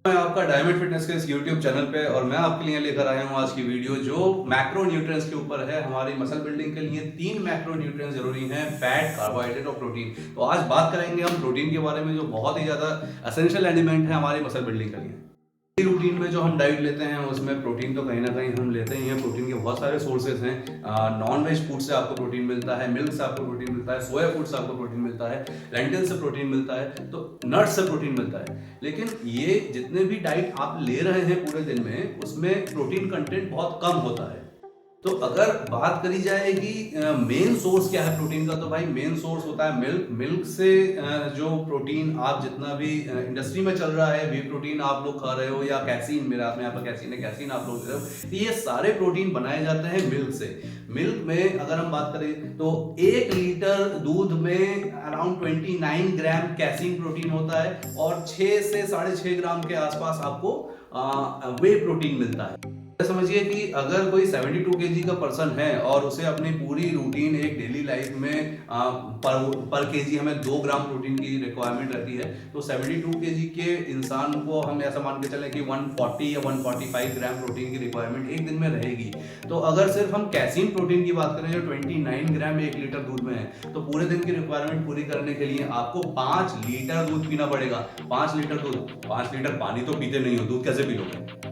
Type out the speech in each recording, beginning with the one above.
मैं आपका diamond fitness के इस यूट्यूब चैनल पे और मैं आपके लिए लेकर आया हूँ आज की वीडियो जो मैक्रो न्यूट्रिएंट्स के ऊपर है। हमारी मसल बिल्डिंग के लिए 3 मैक्रो न्यूट्रिएंट्स जरूरी हैं, फैट, कार्बोहाइड्रेट और प्रोटीन। तो आज बात करेंगे हम प्रोटीन के बारे में, जो बहुत ही ज़्यादा एसेंशियल एलिमेंट है हमारी मसल बिल्डिंग के लिए। रूटीन में जो हम डाइट लेते हैं उसमें प्रोटीन तो कहीं ना कहीं हम लेते ही हैं। प्रोटीन के बहुत सारे सोर्सेज हैं। नॉन वेज फूड से आपको प्रोटीन मिलता है, मिल्क से आपको प्रोटीन मिलता है, सोया फूड से आपको प्रोटीन मिलता है, लेंटिल से प्रोटीन मिलता है, तो नट्स से प्रोटीन मिलता है। लेकिन ये जितने भी डाइट आप ले रहे हैं पूरे दिन में, उसमें प्रोटीन कंटेंट बहुत कम होता है। तो अगर बात करी जाए कि मेन सोर्स क्या है प्रोटीन का, तो भाई मेन सोर्स होता है मिल्क। मिल्क से जो प्रोटीन आप जितना भी इंडस्ट्री में चल रहा है, वे प्रोटीन आप लोग खा रहे हो, या कैसीन, मेरे हाथ में यहाँ पर कैसीन है, कैसीन आप लोग ले रहे हो, तो ये सारे प्रोटीन बनाए जाते हैं मिल्क से। मिल्क में अगर हम बात करें तो 1 लीटर दूध में अराउंड 29 ग्राम कैसीन प्रोटीन होता है और 6 से 6.5 ग्राम के आसपास आपको वे प्रोटीन मिलता है। समझिए कि अगर कोई 72 केजी का पर्सन है और उसे अपनी पूरी रूटीन एक डेली लाइफ में पर केजी हमें 2 ग्राम प्रोटीन की रिक्वायरमेंट रहती है, तो 72 केजी के इंसान को हम ऐसा मान के चलें कि 140 या 145 ग्राम प्रोटीन की रिक्वायरमेंट एक दिन में रहेगी। तो अगर सिर्फ हम कैसीन प्रोटीन की बात करें जो 29 ग्राम 1 लीटर दूध में है, तो पूरे दिन की रिक्वायरमेंट पूरी करने के लिए आपको 5 लीटर दूध पीना पड़ेगा। 5 लीटर दूध, 5 लीटर पानी तो पीते नहीं हो, दूध कैसे पी लोगे?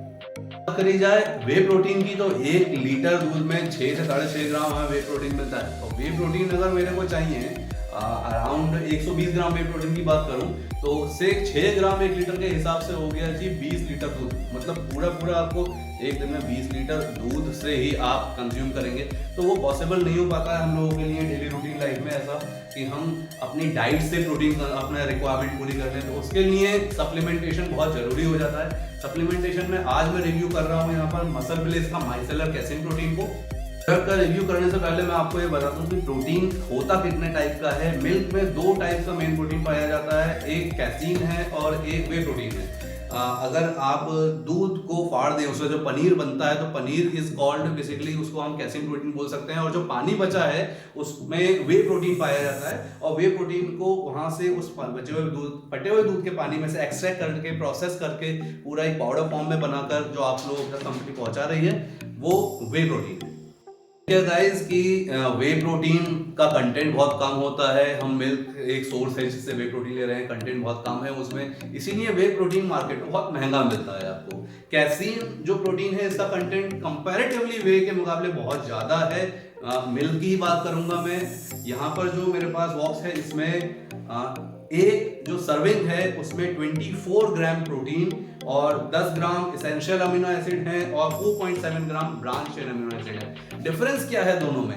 करी जाए वे प्रोटीन की, तो 1 लीटर दूध में 6 से 6.5 ग्राम हमें वे प्रोटीन मिलता है। तो वे प्रोटीन अगर मेरे को चाहिए अराउंड 120 ग्राम वे प्रोटीन की बात करूं, तो उससे 6 ग्राम 1 लीटर के हिसाब से हो गया जी 20 लीटर दूध। मतलब पूरा आपको एक दिन में 20 लीटर दूध से ही आप कंज्यूम करेंगे। तो वो पॉसिबल नहीं हो पाता है हम लोगों के लिए डेली रूटीन लाइफ में ऐसा कि हम अपनी डाइट से प्रोटीन अपना रिक्वायरमेंट पूरी कर लें। तो उसके लिए सप्लीमेंटेशन बहुत जरूरी हो जाता है। सप्लीमेंटेशन में आज मैं रिव्यू कर रहा हूँ यहाँ पर मसल ब्लेज का माइसेलर कैसीन प्रोटीन को। का रिव्यू करने से पहले मैं आपको ये बताता हूँ कि प्रोटीन होता कितने टाइप का है। मिल्क में 2 टाइप का मेन प्रोटीन पाया जाता है, एक कैसीन है और एक वे प्रोटीन है। अगर आप दूध को फाड़ दें, उससे जो पनीर बनता है, तो पनीर इज कॉल्ड बेसिकली, उसको हम कैसीन प्रोटीन बोल सकते हैं। और जो पानी बचा है उसमें वे प्रोटीन पाया जाता है, और वे प्रोटीन को वहां से उस बचे हुए दूध, फटे हुए दूध के पानी में से एक्सट्रैक्ट करके, प्रोसेस करके पूरा एक पाउडर फॉर्म में बनाकर जो आप लोगों तक कंपनी पहुंचा रही है, वो वे प्रोटीन है। गाइस कि वे प्रोटीन का कंटेंट बहुत कम होता है। हम मिल्क एक सोर्स है जिससे वे प्रोटीन ले रहे हैं, कंटेंट बहुत कम है उसमें, इसीलिए वे प्रोटीन मार्केट में बहुत महंगा मिलता है आपको। कैसीन जो प्रोटीन है, इसका कंटेंट कंपैरेटिवली वे के मुकाबले बहुत ज्यादा है। मिल्क की बात करूंगा मैं, यहाँ पर जो मेरे पास बॉक्स है इसमें एक जो सर्विंग है उसमें 24 ग्राम प्रोटीन और 10 ग्राम एसेंशियल अमीनो एसिड है और 4.7 ग्राम ब्रांच चेन अमीनो एसिड है। डिफरेंस क्या है दोनों में,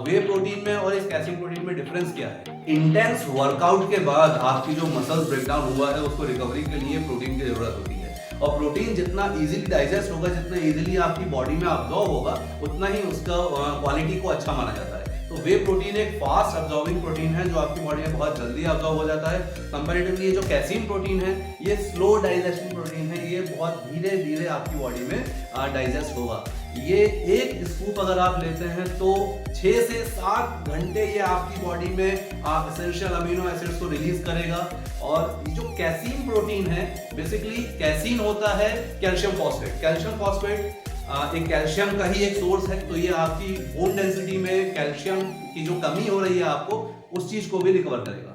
वे प्रोटीन में और इस कैसीन प्रोटीन में डिफरेंस क्या है? इंटेंस वर्कआउट के बाद आपकी जो मसल ब्रेकडाउन हुआ है उसको रिकवरी के लिए प्रोटीन की जरूरत होती है, और प्रोटीन जितना इजीली डाइजेस्ट होगा, जितना इजीली आपकी बॉडी में अब्जॉर्ब होगा, उतना ही उसका क्वालिटी को अच्छा माना जाता है। तो वे प्रोटीन एक फास्ट अब्जॉर्बिंग प्रोटीन है जो आपकी बॉडी में बहुत जल्दी अब्जॉर्ब हो जाता है। कंपैरेटिवली ये जो कैसीन प्रोटीन है ये स्लो डाइजेस्टिंग प्रोटीन है, ये बहुत धीरे धीरे आपकी बॉडी में डाइजेस्ट होगा। ये एक स्कूप अगर आप लेते हैं तो 6 से 7 घंटे ये आपकी बॉडी में एसेंशियल अमीनो एसिड्स को रिलीज करेगा। और जो कैसीन प्रोटीन है, बेसिकली कैसीन होता है कैल्शियम फॉस्फेट। कैल्शियम फॉस्फेट एक कैल्शियम का ही एक सोर्स है, तो ये आपकी बोन डेंसिटी में कैल्शियम की जो कमी हो रही है आपको, उस चीज को भी रिकवर करेगा।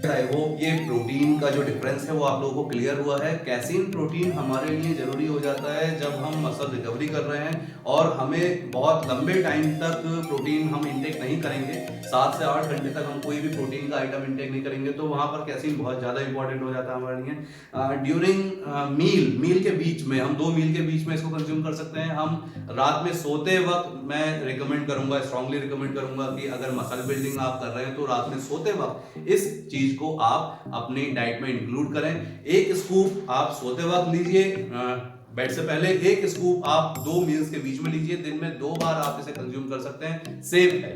आई होप ये प्रोटीन का जो डिफरेंस है वो आप लोगों को क्लियर हुआ है। कैसीन प्रोटीन हमारे लिए जरूरी हो जाता है जब हम मसल रिकवरी कर रहे हैं और हमें बहुत लंबे टाइम तक प्रोटीन हम इंटेक नहीं करेंगे, 7 से 8 घंटे तक हम कोई भी प्रोटीन का आइटम इंटेक नहीं करेंगे, तो वहाँ पर कैसीन बहुत ज़्यादा इंपॉर्टेंट हो जाता है हमारे लिए। ड्यूरिंग मील के बीच में, हम 2 मील के बीच में इसको कंज्यूम कर सकते हैं। हम रात में सोते वक्त मैं रिकमेंड करूंगा, स्ट्रांगली रिकमेंड करूंगा कि अगर मसल बिल्डिंग आप कर रहे हैं तो रात में सोते वक्त इस चीज को आप अपनी डाइट में इंक्लूड करें। एक स्कूप आप सोते वक्त लीजिए, बेड से पहले एक स्कूप आप 2 मील्स के बीच में लीजिए। दिन में 2 बार आप इसे कंज्यूम कर सकते हैं, सेफ है।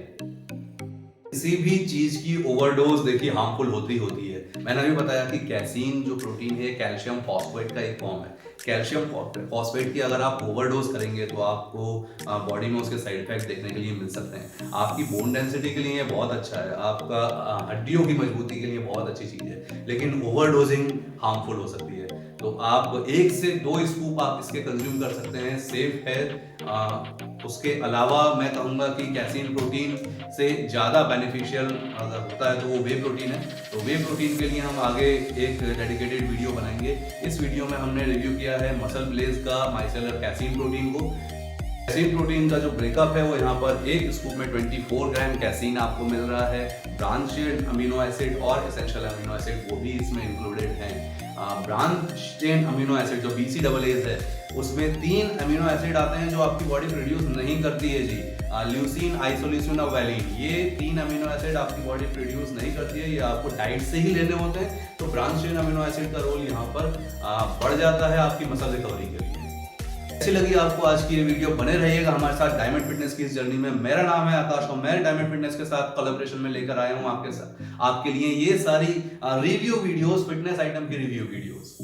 किसी भी चीज की ओवरडोज देखिए हार्मफुल होती है। मैंने अभी बताया कि कैसीन जो प्रोटीन है कैल्शियम फॉस्फेट का एक फॉर्म है। कैल्शियम फॉस्फेट की अगर आप ओवरडोज करेंगे तो आपको बॉडी में उसके साइड इफेक्ट देखने के लिए मिल सकते हैं। आपकी बोन डेंसिटी के लिए बहुत अच्छा है, आपका हड्डियों की मजबूती के लिए बहुत अच्छी चीज है, लेकिन ओवरडोजिंग हार्मफुल हो सकती है। तो आप 1 से 2 स्कूप आप इसके कंज्यूम कर सकते हैं, सेफ है। उसके अलावा मैं कहूँगा कि कैसीन प्रोटीन से ज़्यादा बेनिफिशियल अगर होता है तो वो वे प्रोटीन है। तो वे प्रोटीन के लिए हम आगे एक डेडिकेटेड वीडियो बनाएंगे। इस वीडियो में हमने रिव्यू किया है मसल ब्लेज का माइसेलर कैसीन प्रोटीन को। कैसीन प्रोटीन का जो ब्रेकअप है वो यहाँ पर एक स्कूप में 24 ग्राम कैसीन आपको मिल रहा है। ब्रांच अमीनो एसिड और एसेंशियल अमीनो एसिड वो भी इसमें इंक्लूडेड हैं। ब्रांच चेन अमीनो एसिड जो BCAAs है उसमें 3 अमीनो एसिड आते हैं जो आपकी बॉडी प्रोड्यूस नहीं करती है जी। ल्यूसीन, आइसोल्यूसिन और वैलिन, ये 3 अमीनो एसिड आपकी बॉडी प्रोड्यूस नहीं करती है, ये आपको डाइट से ही लेने होते हैं। तो ब्रांच चेन अमीनो एसिड का रोल यहाँ पर बढ़ जाता है आपकी मसल रिकवरी के लिए। अच्छी लगी आपको आज की ये वीडियो, बने रहिएगा हमारे साथ डायमंड फिटनेस की इस जर्नी में। मेरा नाम है आकाश और मैं डायमंड फिटनेस के साथ कोलैबोरेशन में लेकर आया हूँ आपके लिए ये सारी रिव्यू वीडियोस, फिटनेस आइटम की रिव्यू वीडियोस।